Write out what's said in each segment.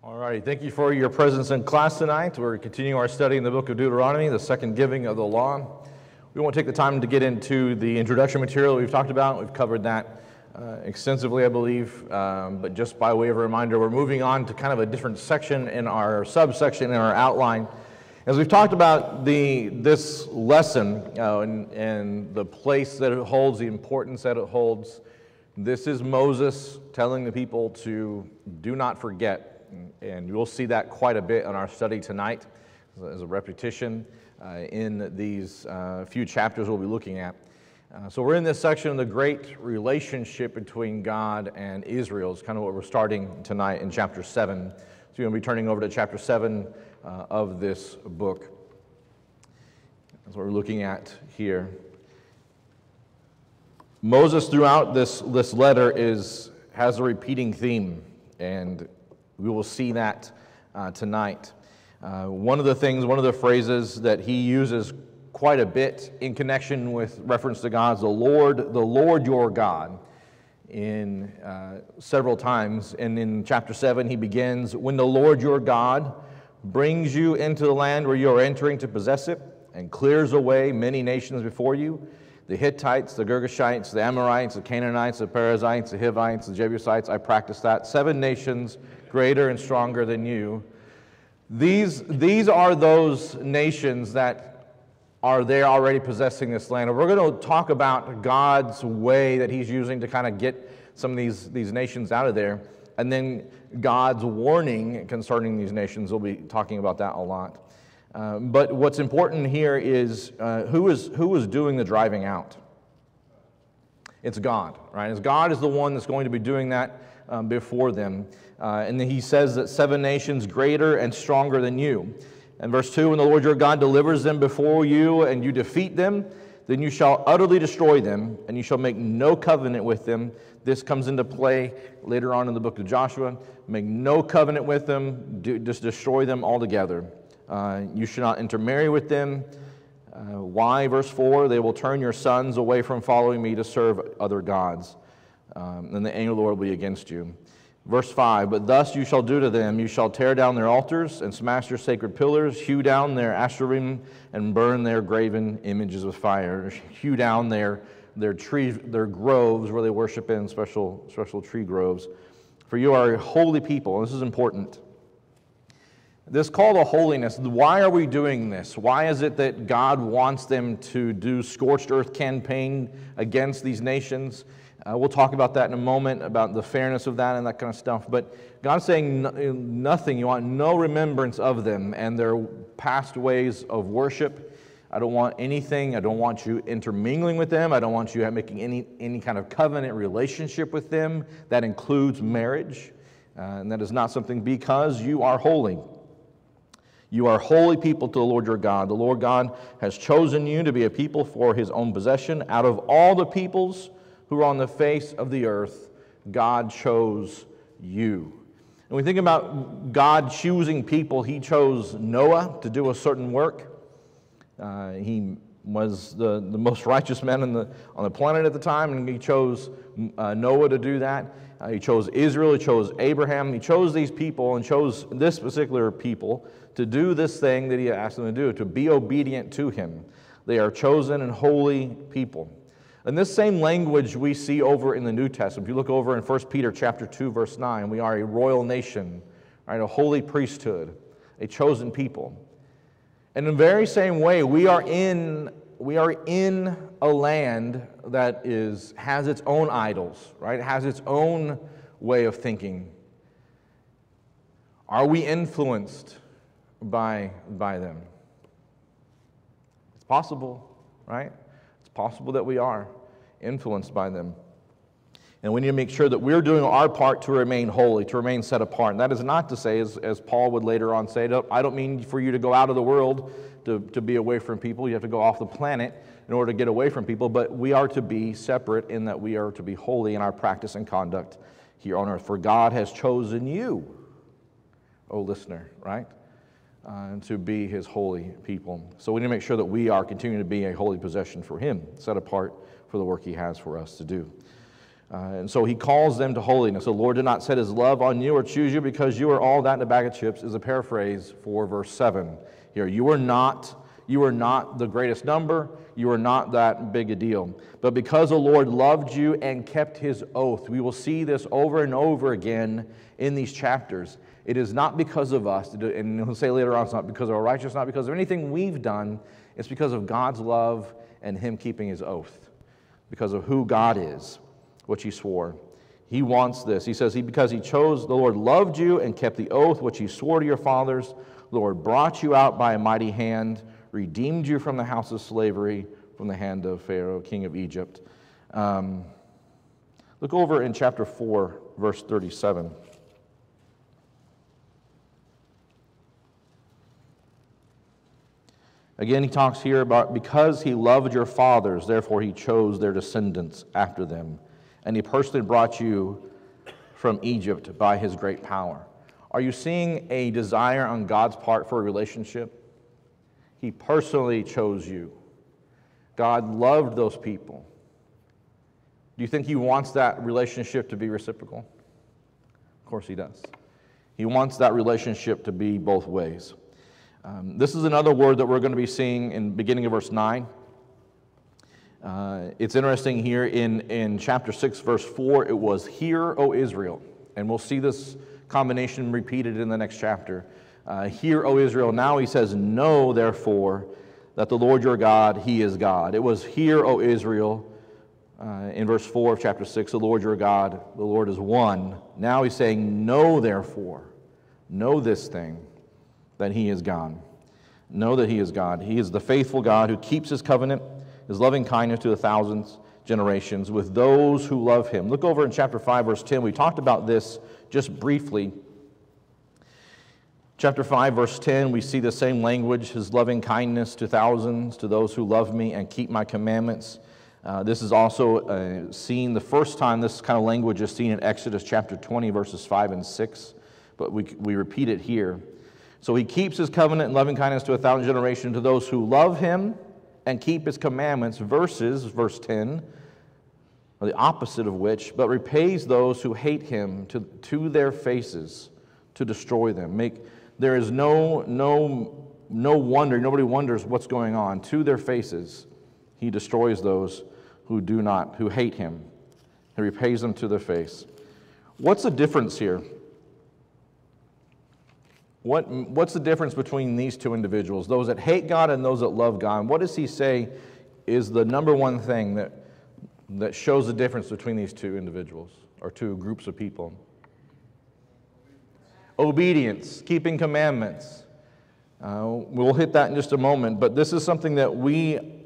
All righty, thank you for your presence in class tonight. We're continuing our study in the book of Deuteronomy, the second giving of the law. We won't take the time to get into the introduction material that we've talked about. We've covered that extensively, I believe, but just by way of a reminder, we're moving on to kind of a different section in our subsection in our outline. As we've talked about this lesson and the place that it holds, the importance that it holds, this is Moses telling the people to do not forget. And you'll see that quite a bit in our study tonight as a repetition in these few chapters we'll be looking at. So we're in this section of the great relationship between God and Israel. It's kind of what we're starting tonight in chapter 7. So you're going to be turning over to chapter 7 of this book. That's what we're looking at here. Moses, throughout this letter, has a repeating theme, and we will see that tonight. One of the phrases that he uses quite a bit in connection with reference to God is the Lord your God, in several times. And in chapter 7, he begins, when the Lord your God brings you into the land where you are entering to possess it, and clears away many nations before you, the Hittites, the Girgashites, the Amorites, the Canaanites, the Perizzites, the Hivites, the Jebusites, I practiced that. 7 nations greater and stronger than you. These are those nations that are there already possessing this land. And we're going to talk about God's way that he's using to kind of get some of these nations out of there. And then God's warning concerning these nations. We'll be talking about that a lot. But what's important here is who is doing the driving out? It's God, right? As God is the one that's going to be doing that before them. And then he says that 7 nations greater and stronger than you. And verse 2, when the Lord your God delivers them before you and you defeat them, then you shall utterly destroy them, and you shall make no covenant with them. This comes into play later on in the book of Joshua. Make no covenant with them, just destroy them altogether. You should not intermarry with them. Why? Verse 4, they will turn your sons away from following me to serve other gods. And the anger of the Lord will be against you. Verse 5, but thus you shall do to them. You shall tear down their altars and smash their sacred pillars, hew down their asherim, and burn their graven images with fire. Hew down their groves where they worship in, special tree groves. For you are a holy people. And this is important. This call to holiness, why are we doing this? Why is it that God wants them to do scorched earth campaign against these nations? We'll talk about that in a moment, about the fairness of that and that kind of stuff. But God's saying nothing. You want no remembrance of them and their past ways of worship. I don't want anything. I don't want you intermingling with them. I don't want you making any kind of covenant relationship with them. That includes marriage. And that is not something, because you are holy. You are holy people to the Lord your God. The Lord God has chosen you to be a people for his own possession. Out of all the peoples who are on the face of the earth, God chose you. And we think about God choosing people. He chose Noah to do a certain work. He was the most righteous man on the planet at the time, and he chose Noah to do that. He chose Israel, he chose Abraham, he chose these people and chose this particular people to do this thing that he asked them to do, to be obedient to him. They are chosen and holy people. And this same language we see over in the New Testament. If you look over in 1 Peter chapter 2, verse 9, we are a royal nation, right, a holy priesthood, a chosen people. And in the very same way, we are in a land that has its own idols, right? It has its own way of thinking. Are we influenced by them? It's possible, right? It's possible that we are influenced by them. And we need to make sure that we're doing our part to remain holy, to remain set apart. And that is not to say, as Paul would later on say, I don't mean for you to go out of the world to be away from people. You have to go off the planet in order to get away from people. But we are to be separate in that we are to be holy in our practice and conduct here on earth. For God has chosen you, O listener, right? To be his holy people. So we need to make sure that we are continuing to be a holy possession for him, set apart for the work he has for us to do. And so he calls them to holiness. The Lord did not set his love on you or choose you because you are all that in a bag of chips, is a paraphrase for verse 7 here. You are not the greatest number. You are not that big a deal. But because the Lord loved you and kept his oath, we will see this over and over again in these chapters. It is not because of us, and he'll say later on, it's not because of our righteousness, not because of anything we've done. It's because of God's love and him keeping his oath, because of who God is, which he swore. He wants this. He says, because he chose, the Lord loved you and kept the oath which he swore to your fathers. The Lord brought you out by a mighty hand, redeemed you from the house of slavery, from the hand of Pharaoh, king of Egypt. Look over in chapter 4, verse 37. Again, he talks here about because he loved your fathers, therefore he chose their descendants after them. And he personally brought you from Egypt by his great power. Are you seeing a desire on God's part for a relationship? He personally chose you. God loved those people. Do you think he wants that relationship to be reciprocal? Of course he does. He wants that relationship to be both ways. This is another word that we're going to be seeing in the beginning of verse 9. It's interesting here in chapter 6, verse 4, it was, "Hear, O Israel." And we'll see this combination repeated in the next chapter. "Hear, O Israel." Now he says, "Know, therefore, that the Lord your God, he is God." It was, "Hear, O Israel," in verse 4 of chapter 6, "The Lord your God, the Lord is one." Now he's saying, "Know, therefore, know this thing, that he is God." Know that he is God. He is the faithful God who keeps his covenant, his loving kindness to 1,000 generations with those who love him. Look over in chapter 5, verse 10. We talked about this just briefly. Chapter 5, verse 10, we see the same language, his loving kindness to thousands, to those who love me and keep my commandments. This is also seen, the first time this kind of language is seen in Exodus chapter 20, verses 5 and 6, but we repeat it here. So he keeps his covenant and loving kindness to 1,000 generations to those who love him and keep his commandments, versus, verse 10, or the opposite of which, but repays those who hate him to their faces to destroy them. There is no wonder, nobody wonders what's going on. To their faces, he destroys those who hate him. He repays them to their face. What's the difference here? What's the difference between these two individuals, those that hate God and those that love God? And what does he say is the number one thing that shows the difference between these two individuals or two groups of people? Obedience, keeping commandments. We'll hit that in just a moment, but this is something that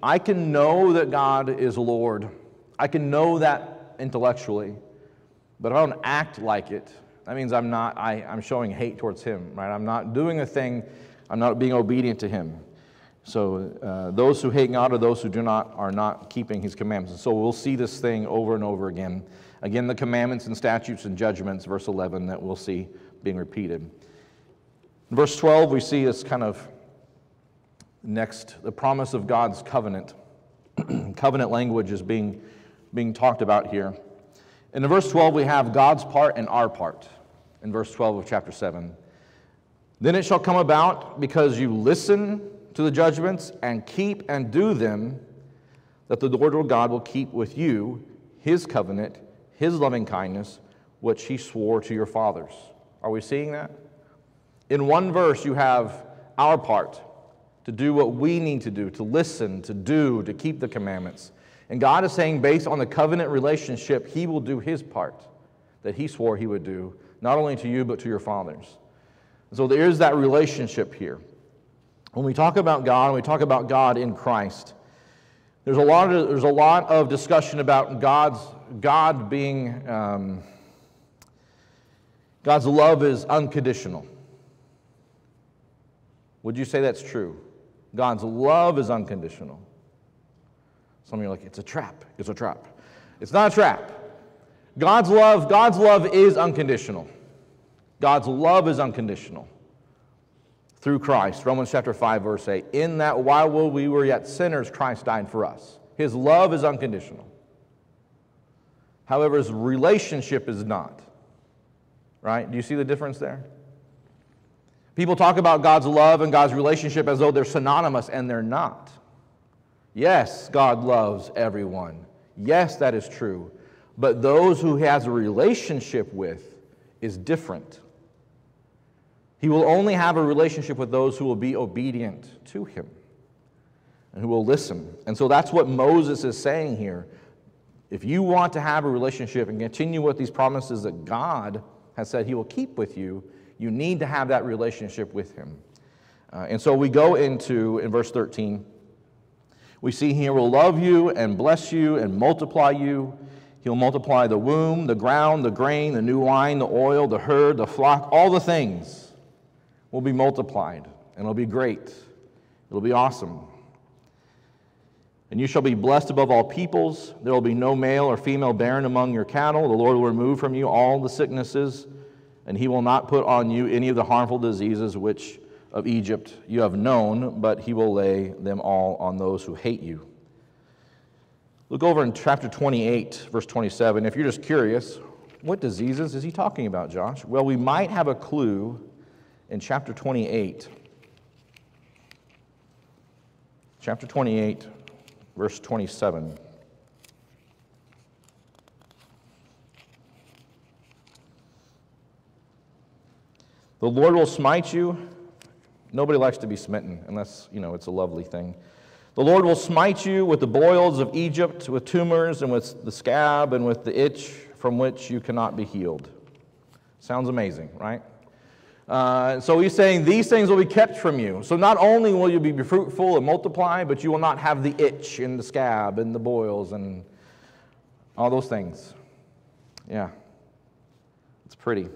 I can know that God is Lord. I can know that intellectually, but I don't act like it. That means I'm showing hate towards him, right? I'm not doing a thing, I'm not being obedient to him. So those who hate God are those who are not keeping his commandments. And so we'll see this thing over and over again. Again, the commandments and statutes and judgments, verse 11, that we'll see being repeated. In verse 12, we see this kind of next, the promise of God's covenant. Covenant language is being talked about here. In verse 12, we have God's part and our part. In verse 12 of chapter 7. "Then it shall come about, because you listen to the judgments and keep and do them, that the Lord your God will keep with you his covenant, his loving kindness, which he swore to your fathers." Are we seeing that? In one verse, you have our part, to do what we need to do, to listen, to do, to keep the commandments. And God is saying, based on the covenant relationship, he will do his part that he swore he would do, not only to you, but to your fathers. So there is that relationship here. When we talk about God, and we talk about God in Christ, there's a lot of discussion about God's love is unconditional. Would you say that's true? God's love is unconditional. Some of you are like, it's a trap. It's a trap. It's not a trap. God's love is unconditional. God's love is unconditional. Through Christ. Romans chapter 5, verse 8. "In that while we were yet sinners, Christ died for us." His love is unconditional. However, his relationship is not. Right? Do you see the difference there? People talk about God's love and God's relationship as though they're synonymous, and they're not. Yes, God loves everyone. Yes, that is true. But those who he has a relationship with is different. He will only have a relationship with those who will be obedient to him and who will listen. And so that's what Moses is saying here. If you want to have a relationship and continue with these promises that God has said he will keep with you, you need to have that relationship with him. And so we go into, in verse 13, we see he will love you and bless you and multiply you. He'll multiply the womb, the ground, the grain, the new wine, the oil, the herd, the flock, all the things will be multiplied, and it'll be great. It'll be awesome. And you shall be blessed above all peoples. There will be no male or female barren among your cattle. The Lord will remove from you all the sicknesses, and he will not put on you any of the harmful diseases which of Egypt you have known, but he will lay them all on those who hate you. Look over in chapter 28, verse 27. If you're just curious, what diseases is he talking about, Josh? Well, we might have a clue in chapter 28. Chapter 28, verse 27. The Lord will smite you. Nobody likes to be smitten unless, it's a lovely thing. The Lord will smite you with the boils of Egypt, with tumors, and with the scab, and with the itch from which you cannot be healed. Sounds amazing, right? So he's saying these things will be kept from you. So not only will you be fruitful and multiply, but you will not have the itch and the scab and the boils and all those things. Yeah, it's pretty.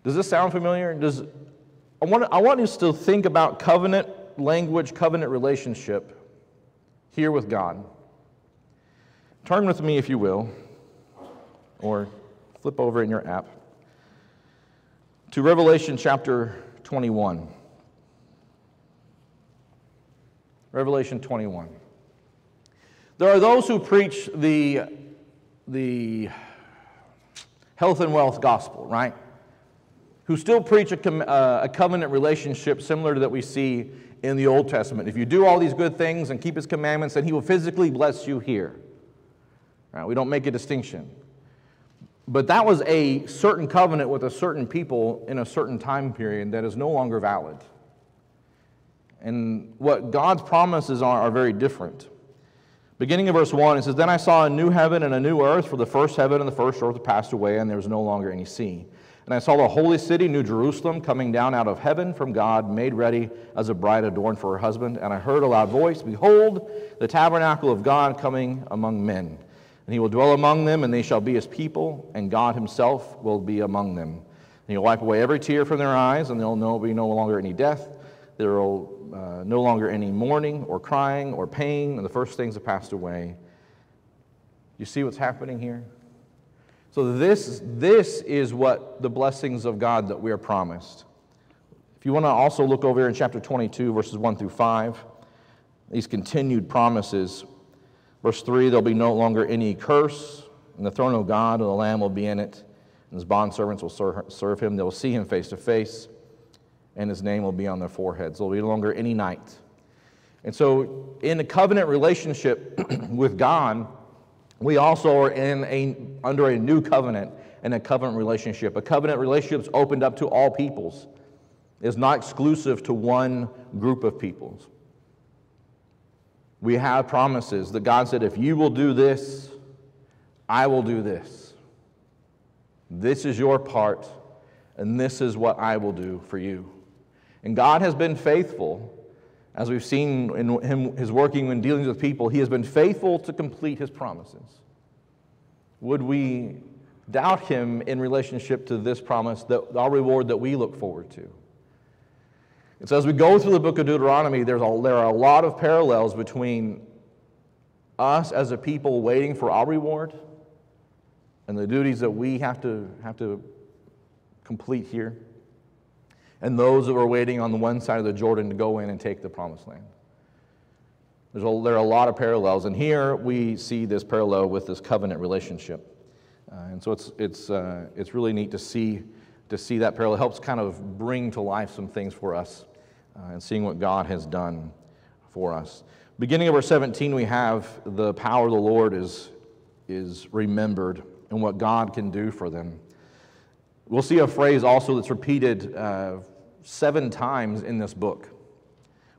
Does this sound familiar? I want us to think about covenant language, covenant relationship here with God. Turn with me, if you will, or flip over in your app to Revelation chapter 21. Revelation 21. There are those who preach the health and wealth gospel, right? Who still preach a covenant relationship similar to that we see in the Old Testament. If you do all these good things and keep his commandments, then he will physically bless you here. Right? We don't make a distinction. But that was a certain covenant with a certain people in a certain time period that is no longer valid. And what God's promises are very different. Beginning of verse 1, it says, Then I saw a new heaven and a new earth, for the first heaven and the first earth had passed away, and there was no longer any sea. And I saw the holy city, New Jerusalem, coming down out of heaven from God, made ready as a bride adorned for her husband. And I heard a loud voice, Behold, the tabernacle of God coming among men. And he will dwell among them, and they shall be his people, and God himself will be among them. And he will wipe away every tear from their eyes, and there will be no longer any death. There will no longer any mourning or crying or pain, and the first things have passed away. You see what's happening here? So this is what the blessings of God that we are promised. If you want to also look over here in chapter 22, verses 1 through 5, these continued promises. Verse 3, there'll be no longer any curse, and the throne of God and the Lamb will be in it, and his bondservants will serve him. They will see him face to face, and his name will be on their foreheads. There will be no longer any night. And so in a covenant relationship with God, we also are under a new covenant and a covenant relationship. A covenant relationship is opened up to all peoples. It's not exclusive to one group of peoples. We have promises that God said, if you will do this, I will do this. This is your part, and this is what I will do for you. And God has been faithful, as we've seen in his working when dealing with people. He has been faithful to complete his promises. Would we doubt him in relationship to this promise, that our reward that we look forward to? And so as we go through the book of Deuteronomy, there are a lot of parallels between us as a people waiting for our reward and the duties that we have to complete here, and those that are waiting on the one side of the Jordan to go in and take the promised land. There are a lot of parallels, and here we see this parallel with this covenant relationship. And so it's really neat to see that parallel. It helps kind of bring to life some things for us and seeing what God has done for us. Beginning of verse 17, we have the power of the Lord is remembered and what God can do for them. We'll see a phrase also that's repeated 7 times in this book.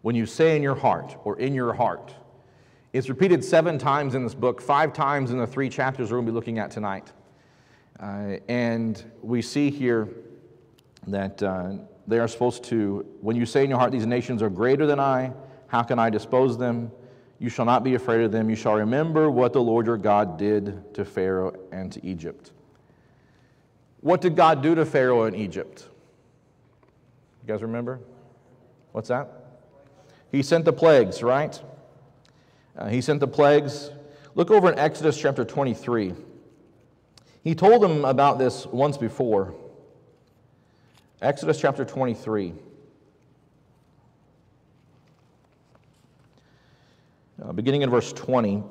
When you say in your heart, or in your heart. It's repeated 7 times in this book, 5 times in the 3 chapters we're going to be looking at tonight. And we see here that they are supposed to, when you say in your heart, these nations are greater than I, how can I dispose them? You shall not be afraid of them. You shall remember what the Lord your God did to Pharaoh and to Egypt. What did God do to Pharaoh and Egypt? You guys remember? What's that? He sent the plagues, right? He sent the plagues. Look over in Exodus chapter 23. He told them about this once before. Exodus chapter 23. Beginning in verse 20.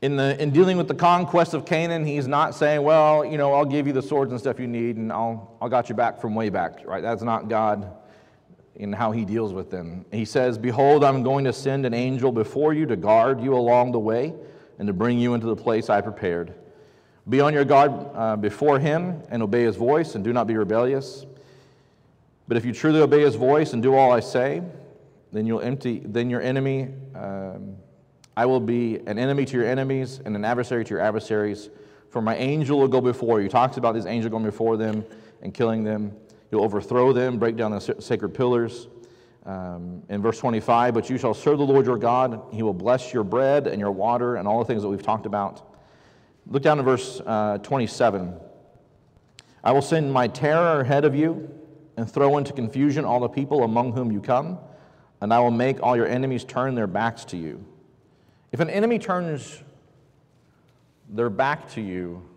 In dealing with the conquest of Canaan, he's not saying, well, I'll give you the swords and stuff you need, and I'll got you back from way back, right? That's not God in how he deals with them. He says, behold, I'm going to send an angel before you to guard you along the way and to bring you into the place I prepared. Be on your guard before him and obey his voice, and do not be rebellious. But if you truly obey his voice and do all I say, then your enemy, I will be an enemy to your enemies and an adversary to your adversaries. For my angel will go before you. He talks about this angel going before them and killing them. He'll overthrow them, break down the sacred pillars. In verse 25, but you shall serve the Lord your God. He will bless your bread and your water and all the things that we've talked about. Look down to verse 27. I will send my terror ahead of you and throw into confusion all the people among whom you come, and I will make all your enemies turn their backs to you. If an enemy turns their back to you,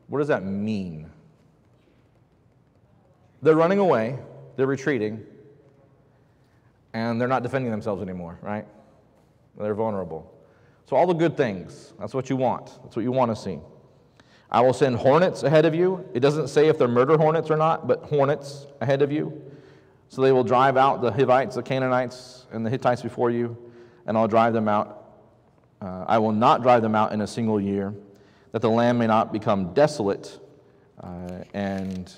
what does that mean? They're running away, they're retreating, and they're not defending themselves anymore, right? They're vulnerable. So all the good things, that's what you want. That's what you want to see. I will send hornets ahead of you. It doesn't say if they're murder hornets or not, but hornets ahead of you. So they will drive out the Hivites, the Canaanites, and the Hittites before you, and I'll drive them out. I will not drive them out in a single year, that the land may not become desolate, and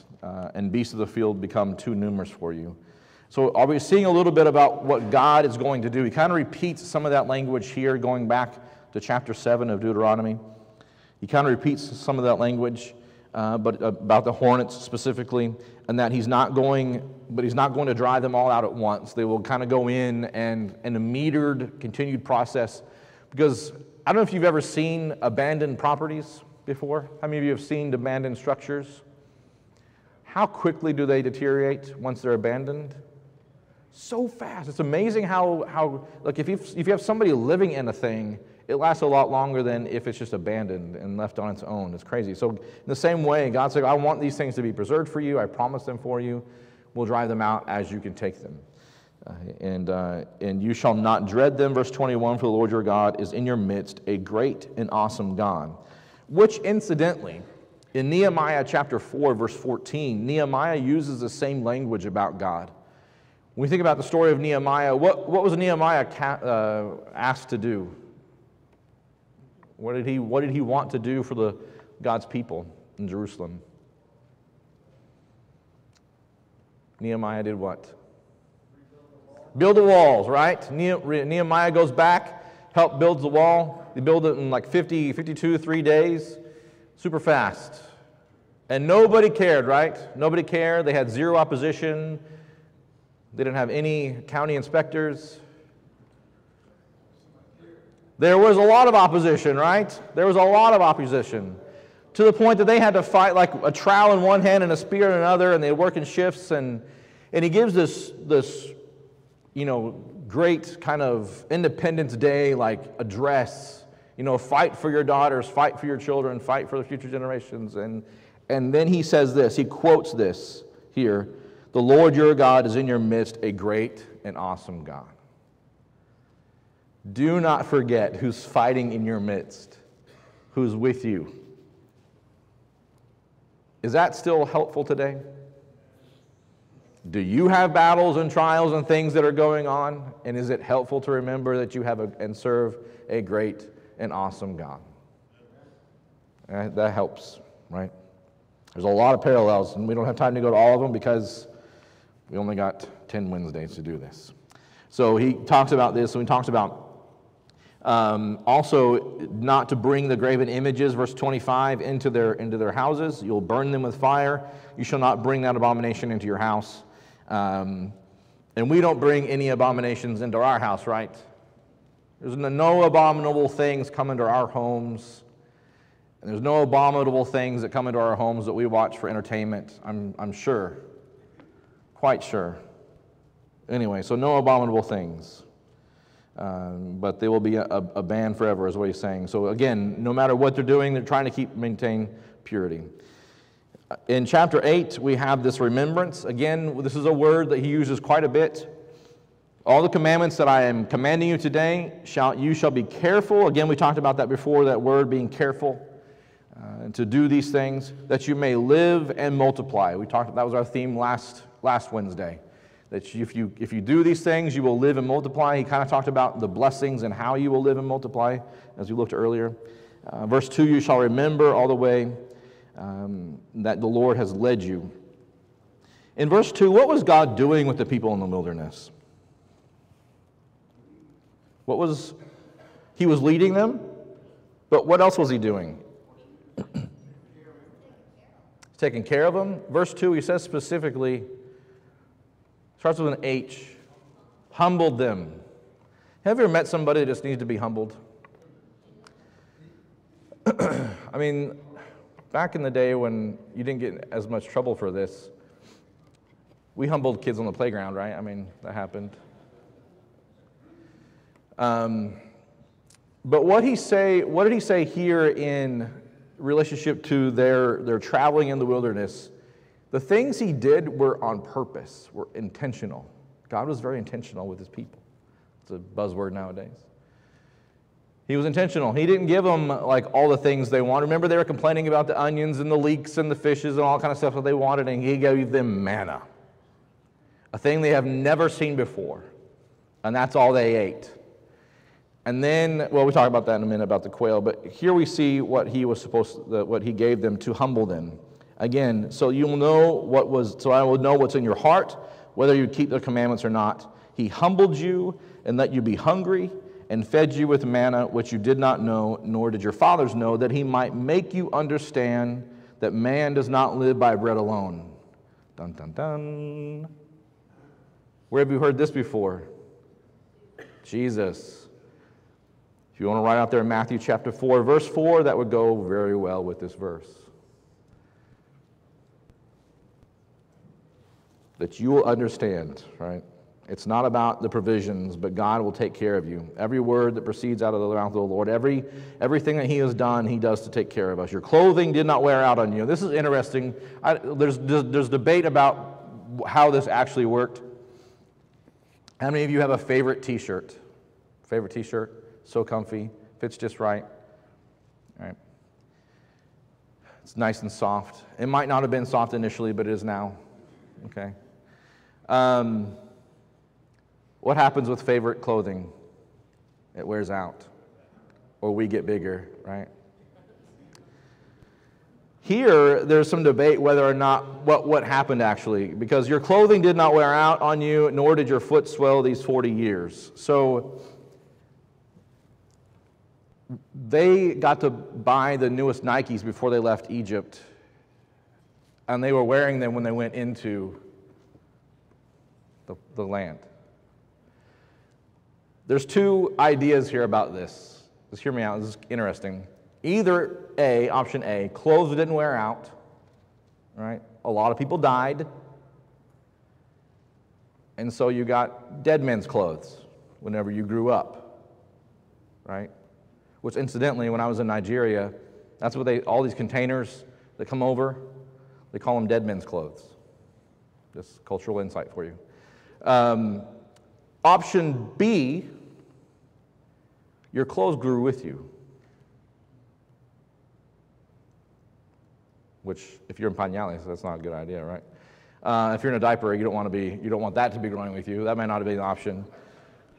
beasts of the field become too numerous for you. So are we seeing a little bit about what God is going to do? He kind of repeats some of that language here, going back to chapter 7 of Deuteronomy. He kind of repeats some of that language, but about the hornets specifically, and that he's not going to drive them all out at once. They will kind of go in and a metered, continued process. Because I don't know if you've ever seen abandoned properties before. How many of you have seen abandoned structures? How quickly do they deteriorate once they're abandoned? So fast. It's amazing how like if you have somebody living in a thing, it lasts a lot longer than if it's just abandoned and left on its own. It's crazy. So in the same way, God said, I want these things to be preserved for you. I promise them for you. We'll drive them out as you can take them. And you shall not dread them, verse 21, for the Lord your God is in your midst, a great and awesome God. Which, incidentally, in Nehemiah chapter 4, verse 14, Nehemiah uses the same language about God. When we think about the story of Nehemiah, what was Nehemiah asked to do? What did he want to do for God's people in Jerusalem? Nehemiah did what? Build the walls, right? Nehemiah goes back, builds the wall. They build it in like 3 days, super fast. And nobody cared, right? Nobody cared. They had zero opposition. They didn't have any county inspectors. There was a lot of opposition, right? There was a lot of opposition, to the point that they had to fight like a trowel in one hand and a spear in another, and they work in shifts. And he gives this great kind of Independence Day like address. Fight for your daughters, fight for your children, fight for the future generations. And then he says this. He quotes this here. The The Lord your God is in your midst, a great and awesome God. Do not forget who's fighting in your midst, who's with you. Is that still helpful today? Do you have battles and trials and things that are going on? And is it helpful to remember that you have and serve a great and awesome God? That helps, right? There's a lot of parallels, and we don't have time to go to all of them because we only got 10 Wednesdays to do this. So he talks about this, and he talks about also not to bring the graven images, verse 25, into their houses. You'll burn them with fire. You shall not bring that abomination into your house. And we don't bring any abominations into our house, right? There's no abominable things come into our homes. And there's no abominable things that come into our homes that we watch for entertainment, I'm sure. Quite sure. Anyway, so no abominable things. But they will be a ban forever, is what he's saying. So again, no matter what they're doing, they're trying to maintain purity. In chapter 8, we have this remembrance. Again, this is a word that he uses quite a bit. All the commandments that I am commanding you today, you shall be careful. Again, we talked about that before, that word being careful. To do these things, that you may live and multiply. That was our theme last Wednesday. That if you do these things, you will live and multiply. He kind of talked about the blessings and how you will live and multiply, as we looked earlier. Verse 2, you shall remember all the way that the Lord has led you. In verse 2, what was God doing with the people in the wilderness? He was leading them, but what else was he doing? Taking care of them. Verse 2, he says specifically, starts with an H, humbled them. Have you ever met somebody that just needs to be humbled? I mean, back in the day when you didn't get as much trouble for this, we humbled kids on the playground, right? I mean, that happened. But what did he say here in relationship to their traveling in the wilderness? The things he did were on purpose, were intentional. God was very intentional with his people. It's a buzzword nowadays. He was intentional. He didn't give them like all the things they wanted. Remember, they were complaining about the onions and the leeks and the fishes and all kind of stuff that they wanted, and he gave them manna, a thing they have never seen before, and that's all they ate. And then, well, we'll talk about that in a minute about the quail, but here we see what he gave them to humble them. Again, so I will know what's in your heart, whether you keep the commandments or not. He humbled you and let you be hungry and fed you with manna, which you did not know, nor did your fathers know, that he might make you understand that man does not live by bread alone. Dun, dun, dun. Where have you heard this before? Jesus. If you want to write out there in Matthew chapter 4, verse 4, that would go very well with this verse. That you will understand, right? It's not about the provisions, but God will take care of you. Every word that proceeds out of the mouth of the Lord, everything that he has done, he does to take care of us. Your clothing did not wear out on you. This is interesting. There's debate about how this actually worked. How many of you have a favorite t-shirt? Favorite t-shirt? So comfy, fits just right. All right. It's nice and soft. It might not have been soft initially, but it is now. Okay. What happens with favorite clothing? It wears out, or we get bigger, right? Here, there's some debate whether or not what happened actually, because your clothing did not wear out on you, nor did your foot swell these 40 years. So they got to buy the newest Nikes before they left Egypt, and they were wearing them when they went into the land. There's two ideas here about this. Just hear me out. This is interesting. Either option A, clothes didn't wear out, right? A lot of people died, and so you got dead men's clothes whenever you grew up, right? Which incidentally, when I was in Nigeria, that's what all these containers that come over, they call them dead men's clothes. Just cultural insight for you. Option B, your clothes grew with you. Which, if you're in pañales, that's not a good idea, right? If you're in a diaper, you don't want that to be growing with you. That might not be an option.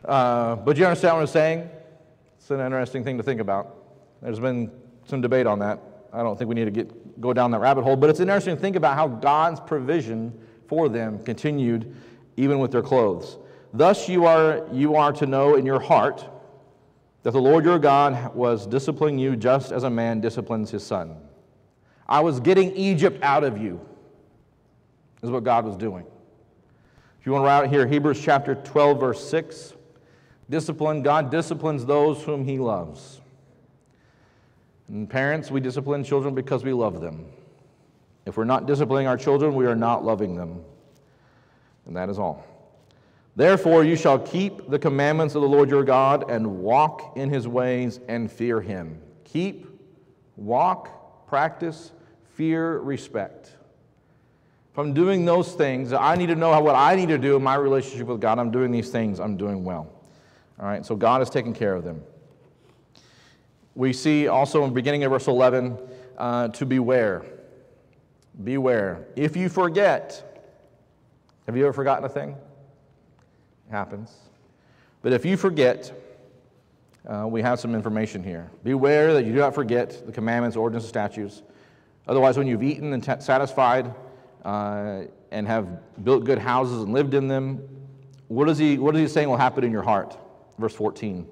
But you understand what I'm saying? It's an interesting thing to think about. There's been some debate on that. I don't think we need to go down that rabbit hole, but it's interesting to think about how God's provision for them continued even with their clothes. Thus you are to know in your heart that the Lord your God was disciplining you just as a man disciplines his son. I was getting Egypt out of you, is what God was doing. If you want to write out here, Hebrews chapter 12, verse 6, God disciplines those whom he loves. And parents, we discipline children because we love them. If we're not disciplining our children, we are not loving them. And that is all. Therefore, you shall keep the commandments of the Lord your God and walk in his ways and fear him. Keep, walk, practice, fear, respect. If I'm doing those things, I need to know what I need to do in my relationship with God. I'm doing these things, I'm doing well. All right, so God is taking care of them. We see also in the beginning of verse 11 to beware. Beware. If you forget, have you ever forgotten a thing? It happens. But if you forget, we have some information here. Beware that you do not forget the commandments, ordinances, statutes. Otherwise, when you've eaten and satisfied and have built good houses and lived in them, what is he saying will happen in your heart? Verse 14.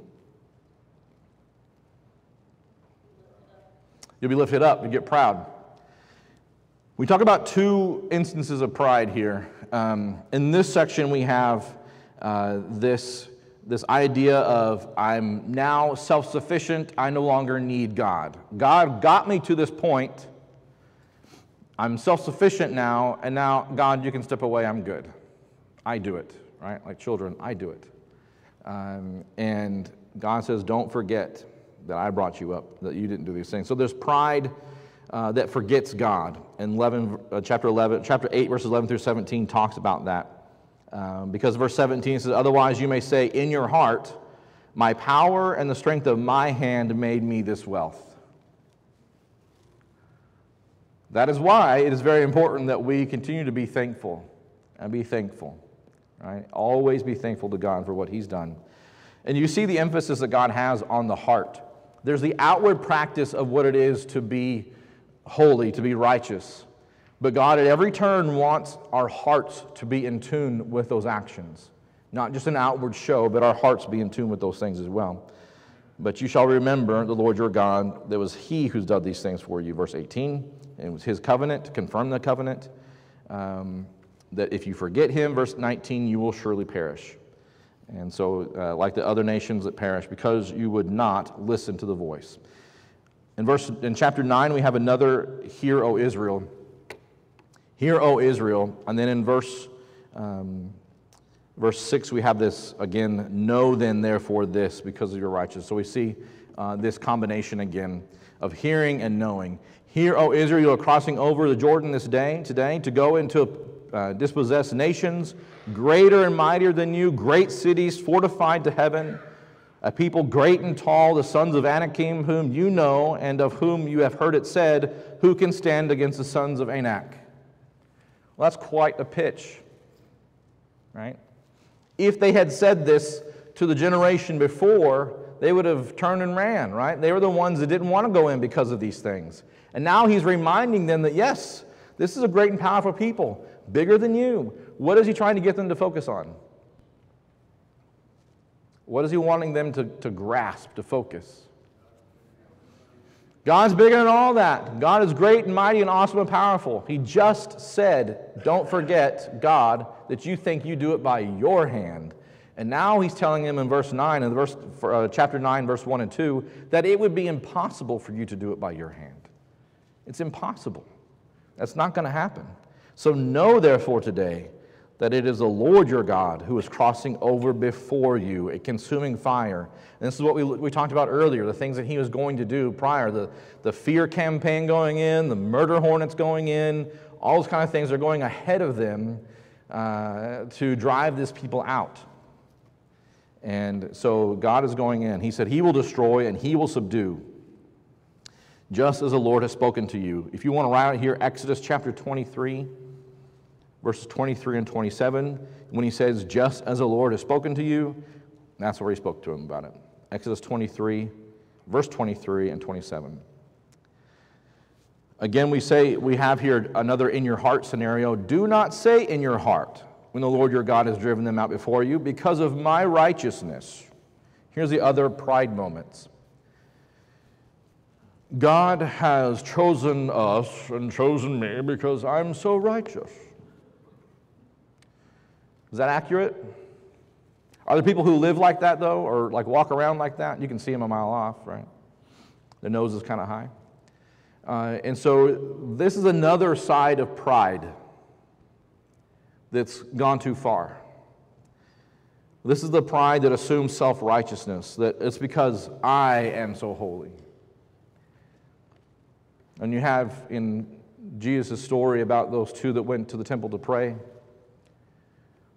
You'll be lifted up, you get proud. We talk about two instances of pride here. In this section, we have this idea of I'm now self-sufficient, I no longer need God. God got me to this point. I'm self-sufficient now, and now, God, you can step away, I'm good. I do it, right? Like children, I do it. And God says, don't forget that I brought you up, that you didn't do these things. So there's pride that forgets God. And chapter 8, verses 11 through 17 talks about that. Because verse 17 says, otherwise you may say in your heart, my power and the strength of my hand made me this wealth. That is why it is very important that we continue to be thankful and be thankful. Right? Always be thankful to God for what he's done. And you see the emphasis that God has on the heart. There's the outward practice of what it is to be holy, to be righteous. But God at every turn wants our hearts to be in tune with those actions. Not just an outward show, but our hearts be in tune with those things as well. But you shall remember the Lord your God, that was he who's done these things for you. Verse 18, it was his covenant, to confirm the covenant. That if you forget him, verse 19, you will surely perish. And so, like the other nations that perish, because you would not listen to the voice. In chapter 9, we have another, hear, O Israel. Hear, O Israel. And then in verse 6, we have this, again, know then therefore this, because of your righteousness. So we see this combination again of hearing and knowing. Hear, O Israel, you are crossing over the Jordan today, to go into dispossess nations, greater and mightier than you, great cities fortified to heaven, a people great and tall, the sons of Anakim, whom you know, and of whom you have heard it said, who can stand against the sons of Anak? Well, that's quite a pitch, right? If they had said this to the generation before, they would have turned and ran, right? They were the ones that didn't want to go in because of these things. And now he's reminding them that, yes, this is a great and powerful people, bigger than you. What is he trying to get them to focus on? What is he wanting them to grasp, to focus? God's bigger than all that. God is great and mighty and awesome and powerful. He just said, don't forget, God, that you think you do it by your hand. And now he's telling them in verse 9, chapter 9, verse 1 and 2, that it would be impossible for you to do it by your hand. It's impossible. That's not going to happen. So know, therefore, today that it is the Lord your God who is crossing over before you, a consuming fire. And this is what we talked about earlier, the things that he was going to do prior, the fear campaign going in, the murder hornets going in, all those kind of things are going ahead of them. to drive this people out. And so God is going in. He said he will destroy and he will subdue, just as the Lord has spoken to you. If you want to write out here, Exodus chapter 23, verses 23 and 27, when he says, just as the Lord has spoken to you, that's where he spoke to him about it. Exodus 23, verse 23 and 27. Again, we have here another in your heart scenario. Do not say in your heart, when the Lord your God has driven them out before you, because of my righteousness. Here's the other pride moments. God has chosen us and chosen me because I'm so righteous. Is that accurate? Are there people who live like that, though, or like walk around like that? You can see them a mile off, right? Their nose is kind of high. And so this is another side of pride that's gone too far. This is the pride that assumes self-righteousness, that it's because I am so holy. And you have in Jesus' story about those two that went to the temple to pray,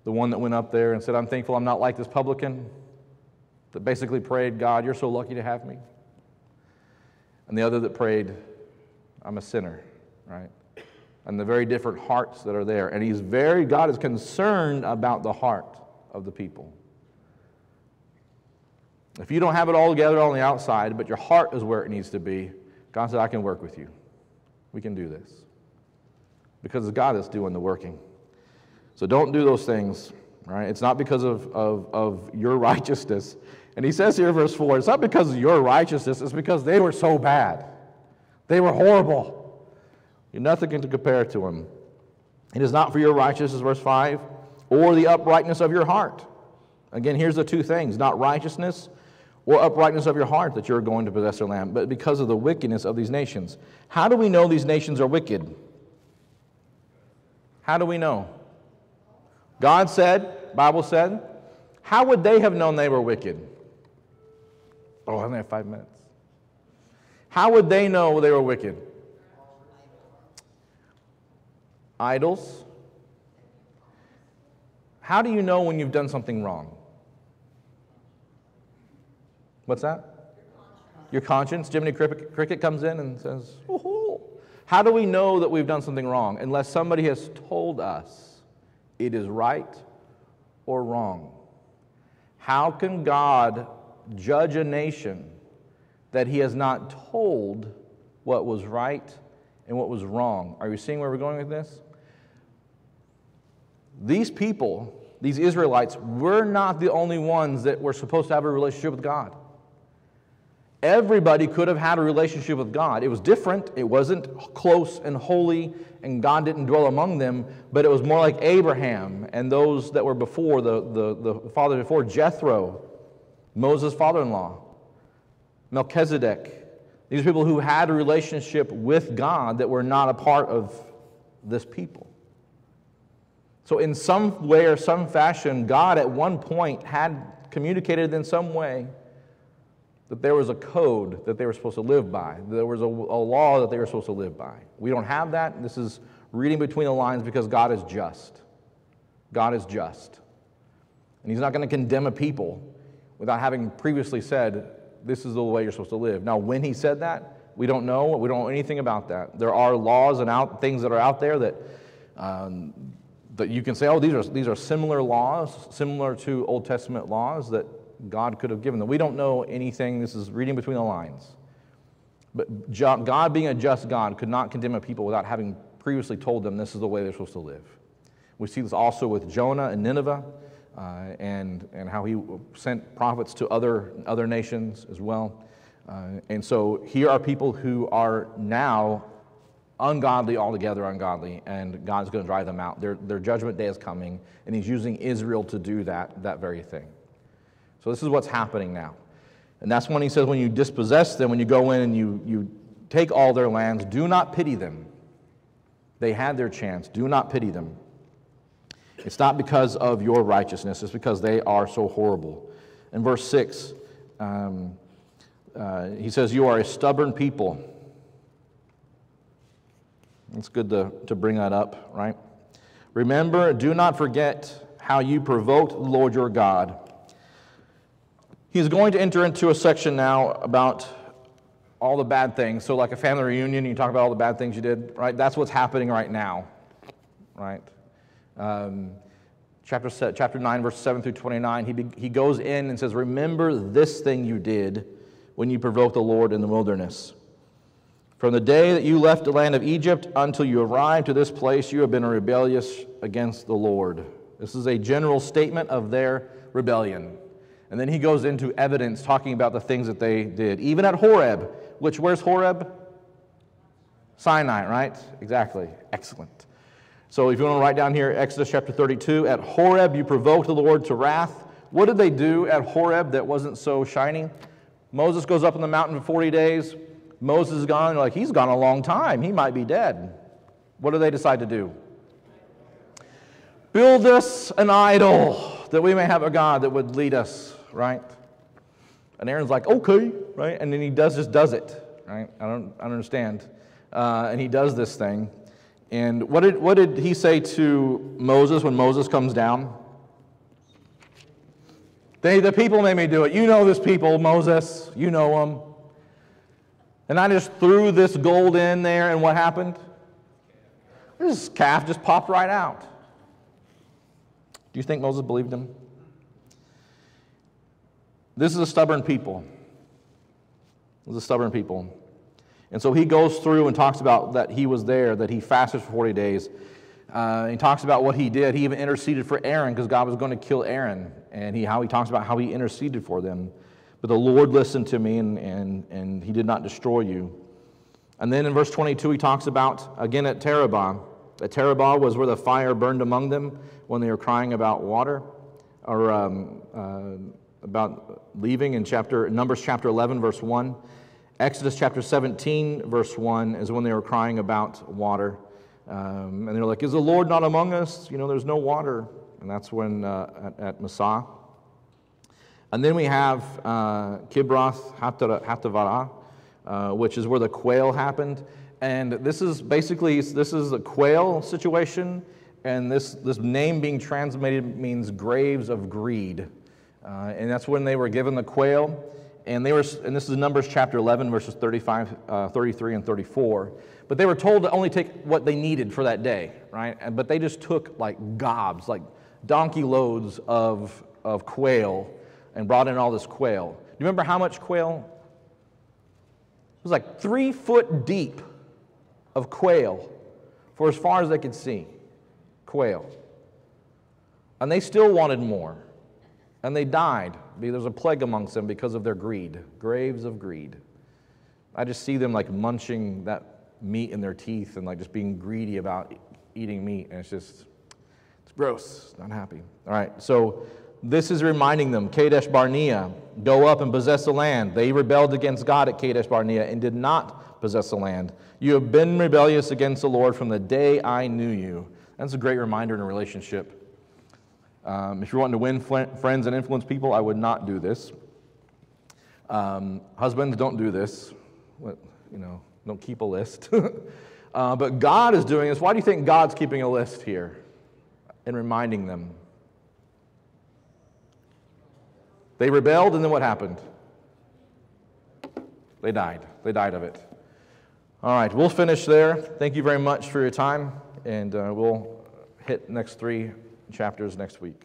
the one that went up there and said, I'm thankful I'm not like this publican, that basically prayed, God, you're so lucky to have me. And the other that prayed, I'm a sinner, right? And the very different hearts that are there. And God is concerned about the heart of the people. If you don't have it all together on the outside, but your heart is where it needs to be, God said, I can work with you. We can do this. Because it's God that's doing the working. So don't do those things, right? It's not because of your righteousness. And he says here in verse 4, it's not because of your righteousness, it's because they were so bad. They were horrible. You're nothing to compare to them. It is not for your righteousness, verse 5, or the uprightness of your heart. Again, here's the two things, not righteousness or uprightness of your heart that you're going to possess their land, but because of the wickedness of these nations. How do we know these nations are wicked? How do we know? God said, Bible said. How would they have known they were wicked? Oh, I only have 5 minutes. How would they know they were wicked? Idols. How do you know when you've done something wrong? What's that? Your conscience. Jiminy Cricket comes in and says, oh. How do we know that we've done something wrong? Unless somebody has told us it is right or wrong. How can God judge a nation that he has not told what was right and what was wrong? Are you seeing where we're going with this? These people, these Israelites, were not the only ones that were supposed to have a relationship with God. Everybody could have had a relationship with God. It was different. It wasn't close and holy, and God didn't dwell among them, but it was more like Abraham and those that were before, the father before, Jethro, Moses' father-in-law, Melchizedek. These are people who had a relationship with God that were not a part of this people. So in some way or some fashion, God at one point had communicated in some way that there was a code that they were supposed to live by. There was a law that they were supposed to live by. We don't have that. This is reading between the lines because God is just. God is just. And he's not going to condemn a people without having previously said, this is the way you're supposed to live. Now, when he said that, we don't know. We don't know anything about that. There are laws and things that are out there that you can say, oh, these are similar laws, similar to Old Testament laws that God could have given them. We don't know anything. This is reading between the lines. But God, being a just God, could not condemn a people without having previously told them this is the way they're supposed to live. We see this also with Jonah and Nineveh, and how he sent prophets to other nations as well. And so here are people who are now ungodly, altogether ungodly, and God's going to drive them out. Their judgment day is coming, and he's using Israel to do that very thing. So this is what's happening now. And that's when he says when you dispossess them, when you go in and you take all their lands, do not pity them. They had their chance. Do not pity them. It's not because of your righteousness. It's because they are so horrible. In verse 6, he says, you are a stubborn people. It's good to bring that up, right? Remember, do not forget how you provoked the Lord your God. He's going to enter into a section now about all the bad things. So like a family reunion, you talk about all the bad things you did, right? That's what's happening right now, right? Chapter 9, verse 7 through 29, he goes in and says, remember this thing you did when you provoked the Lord in the wilderness. From the day that you left the land of Egypt until you arrived to this place, you have been rebellious against the Lord. This is a general statement of their rebellion. And then he goes into evidence talking about the things that they did. Even at Horeb, where's Horeb? Sinai, right? Exactly. Excellent. So if you want to write down here, Exodus chapter 32, at Horeb you provoked the Lord to wrath. What did they do at Horeb that wasn't so shiny? Moses goes up on the mountain for 40 days. Moses is gone. They're like, he's gone a long time. He might be dead. What do they decide to do? Build us an idol that we may have a God that would lead us, right? And Aaron's like, okay, right? And then he just does it, right? I don't understand. And he does this thing. And what did he say to Moses when Moses comes down? The people made me do it. You know this people, Moses. You know them. And I just threw this gold in there, and what happened? This calf just popped right out. Do you think Moses believed him? This is a stubborn people. This is a stubborn people. And so he goes through and talks about that he was there, that he fasted for 40 days. He talks about what he did. He even interceded for Aaron because God was going to kill Aaron. And he talks about how he interceded for them. But the Lord listened to me, and he did not destroy you. And then in verse 22, he talks about, again at Terabah. At Terabah was where the fire burned among them when they were crying about water, or about leaving in Numbers chapter 11, verse 1. Exodus chapter 17, verse 1 is when they were crying about water. And they're like, is the Lord not among us? You know, there's no water. And that's when at Massah. And then we have Kibroth Hattaavah, which is where the quail happened. And this is a quail situation, and this name being translated means graves of greed. And that's when they were given the quail. And this is Numbers chapter 11, verses 35, 33, and 34. But they were told to only take what they needed for that day, right? But they just took like gobs, like donkey loads of quail, and brought in all this quail. Do you remember how much quail? It was like 3 foot deep of quail for as far as they could see. Quail. And they still wanted more. And they died. There was a plague amongst them because of their greed. Graves of greed. I just see them like munching that meat in their teeth and like just being greedy about eating meat. And it's gross. Not happy. All right, so this is reminding them, Kadesh Barnea, go up and possess the land. They rebelled against God at Kadesh Barnea and did not possess the land. You have been rebellious against the Lord from the day I knew you. That's a great reminder in a relationship. If you're wanting to win friends and influence people, I would not do this. Husbands, don't do this. Don't keep a list. But God is doing this. Why do you think God's keeping a list here and reminding them? They rebelled, and then what happened? They died. They died of it. All right, we'll finish there. Thank you very much for your time, and we'll hit next 3 chapters next week.